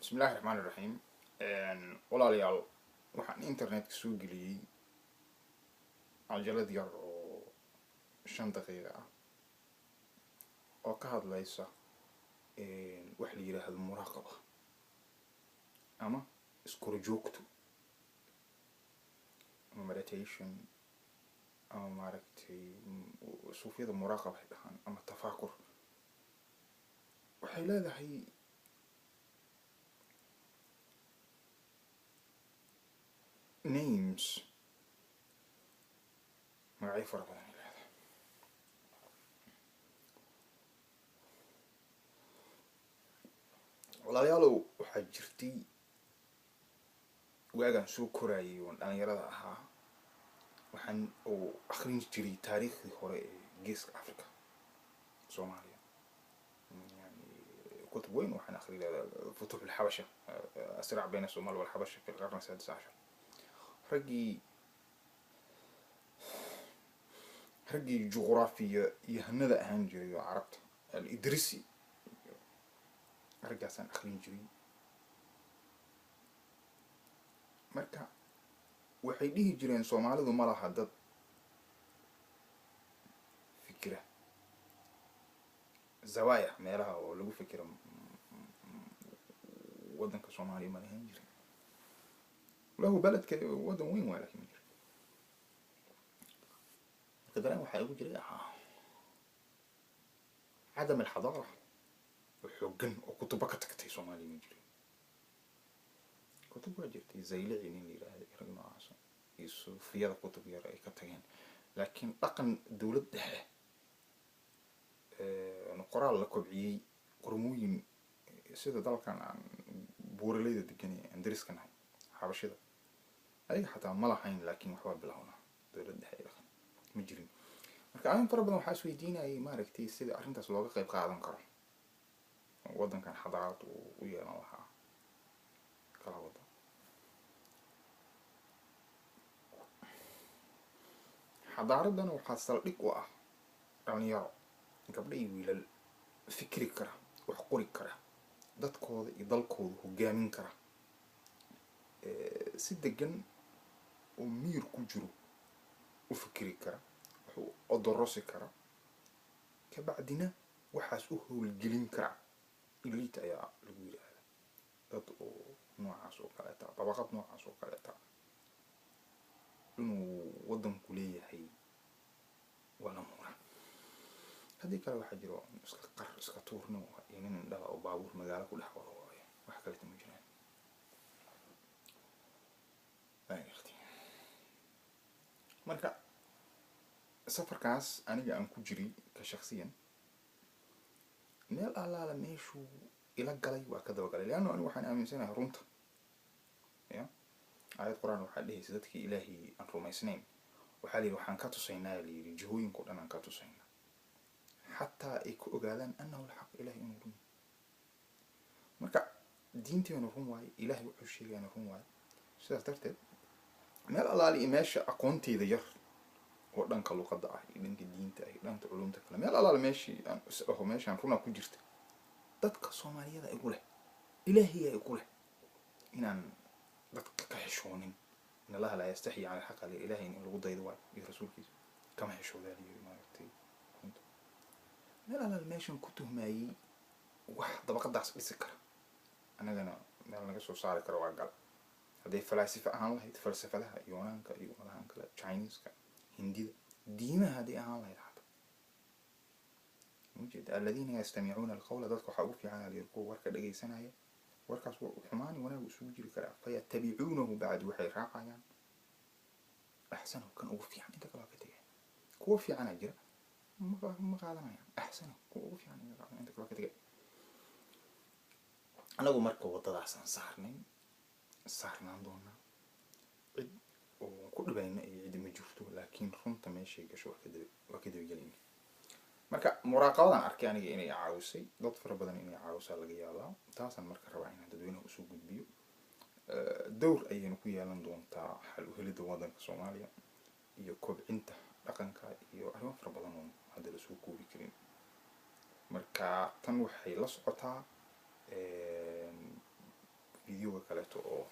بسم الله الرحمن الرحيم. walaalayaal waxaan internetka soo geliyey cajalad yar oo 5 daqiiqo ah oo ka hadlaysa wax la yiraahdo muraaqaba ama iskorjoogto ama meditation ama maaragtay suufiyada muraaqaba ay dhahaan ama tafaakur. waxay leedahay names magacyo fara badan ay leedahay. walaalayaalow waxaa jirtay waagaan soo korayay oon dhalinyarada ahaa waxaan uu akhrin jiray taariikhdii hore ee geeska africa soomaaliya. كتب وين وحنا أخري فتوح الحبشة الصراع بين الصومال والحبشة في القرن السادس عشر. رجي جغرافيا يهندا أهانجري وعربت الإدريسي رجع سان أخرين جري مركا وحيديه جرين صومالي ذو مرة حدد فكرة زوايا ميلها ولقوا فكرة ودن كصومالي ما لهن جري له بلد ودن وين ولكن جري كدران وحيقول جري عدم الحضارة وحقن وكتبك تكتي صومالي من جري كتب واجرتي زي لعينين اللي رجنا عاصم في هذا كتب يرى كتجين لكن رقم دولة ده نقرأ لكبعي قرموين سيدا دال كان عن بورليدا دقني اندريس كان حبشيدا اي حتى ملحين لكن وحوار بلهونا دولة ده يلخن مجرين marka aan fara badan waxa isweydiinayay maaragtay sida arintaas looga qayb qaadan karo wadankan xadaarad u yeelan lahaa kala wada xadaaradan waxa saldhig u ah dhalinyaro gabdho iyo wiilal fikri kara wax qori kara dadkooda iyo dalkooda hogaamin kara si degan oo miir ku jiro u fikri kara wuxuu odorosi kara kabacdina waxaas u howlgelin kara elite ayaa lagu yiraahdaa dad oo noocaas oo kale ah dabaqad noocaas oo kale ah inuu wadanku leeyahay wala muran hadii kale waxa jiro iska tuurno inaan dhala oo baabuur magaalo ku dhex wado wax kale ma jiraan. marka safarkaas aniga aan ku jiray ka shakhsiyan meel allaala meeshuu ila galay waa ka daba galay laano anigu waxaan aaminsanahay runta ya aayad quraan waxaa dhehaysa dadkii ilaahay aan rumaysnayn waxaa leeyahay waxaan ka tusaynaa leeyahay jihooyinku dhan aan ka tusaynaa حتى يكون قالان أنه الحق إلهي أمرهم مركع دينتي ونفهم واي إلهي وحشي ونفهم واي سيدا ترتب مال الله لي ماشي أقونتي ذير ودان كلو قد أحي دانك دينتي أي دانك علومتك مال الله لي ماشي أهو ماشي أنفرنا كجرت دادك صوماليا ذا يقوله إلهي يقوله إنان دادك كحشونين إن الله لا يستحي عن الحق لإلهي إن الغضة يدواي برسول كيس كما يحشو ذلك ما يكتي meel alla meeshan ku tuhmayay wax dabaqadaas dhisi kara anagana meel laga soo saari karo waa gal haday falsafa ahaan lahayd falsafadaha yoonaanka iyo walahan kale Chinese-ka hindida diimaha haday ahaan lahayd hada mujid alladina yastami'una alqawla dadku waxa ugu fiican haliyay kuwa warka dhageysanaya warkaas wuxuu xumaani wanaag isugu jiri kara fayattabi'unahu ba'd waxay raacayaan ahsanu kan ugu fiican inta kala ka tagay kuwa fiican jira ما قاعدنا أحسن وفي يعني عندك وقت جاي أنا ومركب وضع أحسن صارنا عندنا وكل بيننا يعيد مجرته لكن خنت ماشي كشوف كده وكده يجليني مركب مراقبة عن أركاني إني عاوسي ضد فربنا إني عاوس على جيالا تاسن مركب ربعين تدوينه أسوق بيو دور أي نقيا لندن تا حلو هلي دوادن كصوماليا يكوب أنت dhaqanka iyo arrimo fara badan oo hadda la soo koobi karin marka tan waxay la socotaa kaleeto oo